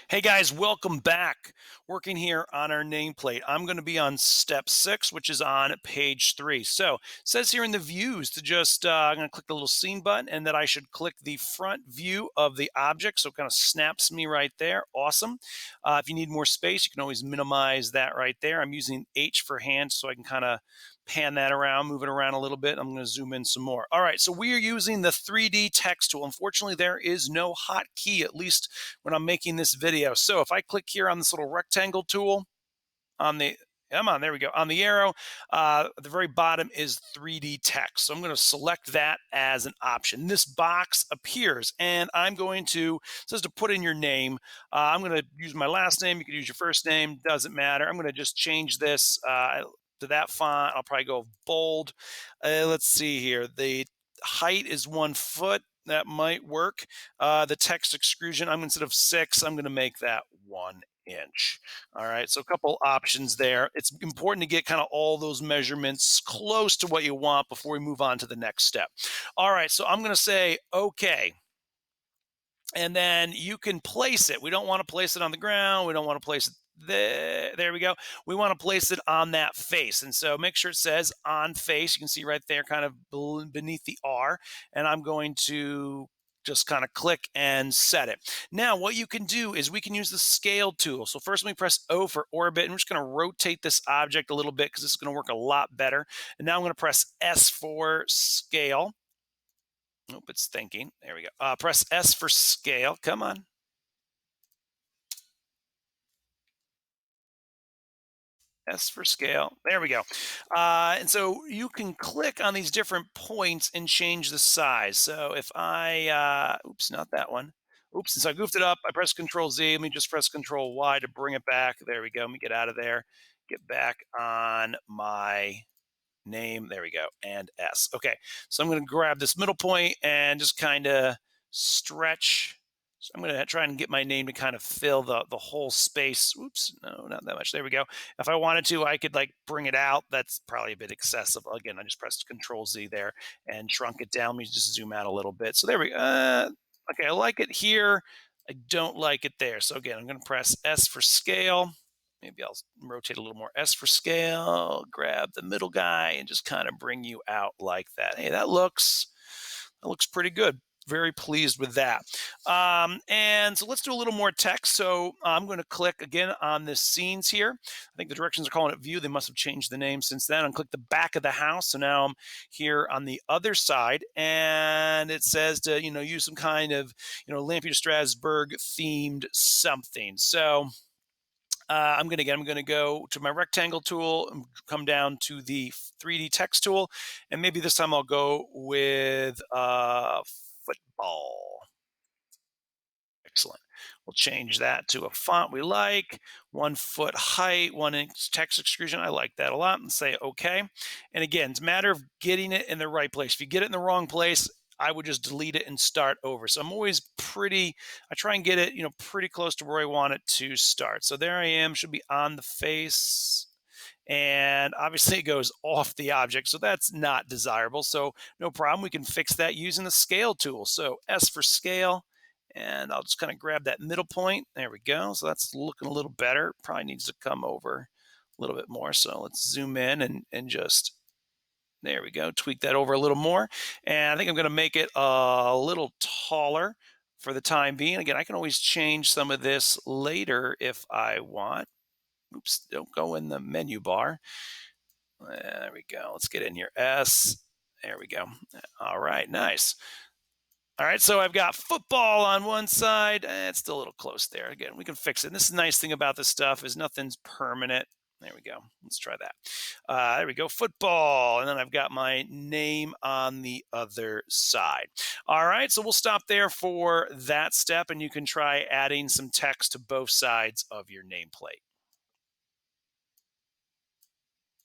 Hey guys, welcome back. Working here on our nameplate. I'm going to be on step 6, which is on page 3. So it says here in the views to I'm going to click the little scene button and that I should click the front view of the object. So it kind of snaps me right there. Awesome. If you need more space, you can always minimize that right there. I'm using H for hand so I can kind of pan that around, move it around a little bit. I'm going to zoom in some more. All right, so we are using the 3D text tool. Unfortunately, there is no hotkey, at least when I'm making this video. So if I click here on this little rectangle tool on the Come on, there we go. On the arrow, at the very bottom is 3D text. So I'm going to select that as an option. This box appears, and I'm going to, it says to put in your name. I'm going to use my last name. You can use your first name. Doesn't matter. I'm going to just change this to that font. I'll probably go bold. Let's see here. The height is 1 foot. That might work. The text extrusion, instead of 6, I'm going to make that 1 inch. All right, so a couple options there. It's important to get kind of all those measurements close to what you want before we move on to the next step. All right, so I'm going to say okay. And then you can place it. We don't want to place it on the ground. We don't want to place it there. There we go. We want to place it on that face. And so make sure it says on face. You can see right there kind of beneath the R. And I'm going to just kind of click and set it. Now, what you can do is we can use the scale tool. So first, let me press O for orbit. And we're just going to rotate this object a little bit because this is going to work a lot better. And now I'm going to press S for scale. Nope, it's thinking. There we go. Press S for scale. Come on. S for scale. There we go. And so you can click on these different points and change the size. So if oops, not that one. Oops, since I goofed it up, I press Control Z. Let me just press Control Y to bring it back. There we go. Let me get out of there. Get back on my name. There we go. And S. Okay. So I'm going to grab this middle point and just kind of stretch. So I'm going to try and get my name to kind of fill the whole space. Oops. No, not that much. There we go. If I wanted to, I could like bring it out. That's probably a bit excessive. Again, I just pressed Control Z there and shrunk it down. Let me just zoom out a little bit. So there we go. Okay. I like it here. I don't like it there. So again, I'm going to press S for scale. Maybe I'll rotate a little more. S for scale, grab the middle guy and just kind of bring you out like that. Hey, that looks pretty good. Very pleased with that. And so let's do a little more text. So I'm going to click again on the scenes here. I think the directions are calling it view. They must have changed the name since then. And click the back of the house. So now I'm here on the other side, and it says to use some kind of Lampier Strasbourg themed something. So I'm gonna go to my rectangle tool and come down to the 3D text tool, and maybe this time I'll go with football. Excellent. We'll change that to a font we like, 1 foot height, 1 inch text extrusion. I like that a lot, and say okay. And again, it's a matter of getting it in the right place. If you get it in the wrong place, I would just delete it and start over. So I'm always I try and get it, pretty close to where I want it to start. So there I am, should be on the face. And obviously it goes off the object, so that's not desirable. So no problem, we can fix that using the scale tool. So S for scale, and I'll just kind of grab that middle point. There we go. So that's looking a little better. Probably needs to come over a little bit more. So let's zoom in and just, there we go, tweak that over a little more. And I think I'm going to make it a little taller for the time being. Again, I can always change some of this later if I want. Oops, don't go in the menu bar. There we go. Let's get in here. S. There we go. All right, nice. All right, so I've got football on one side. It's still a little close there. Again, we can fix it. And this is the nice thing about this stuff is nothing's permanent. There we go. Let's try that. There we go. Football. And then I've got my name on the other side. All right, so we'll stop there for that step, and you can try adding some text to both sides of your nameplate.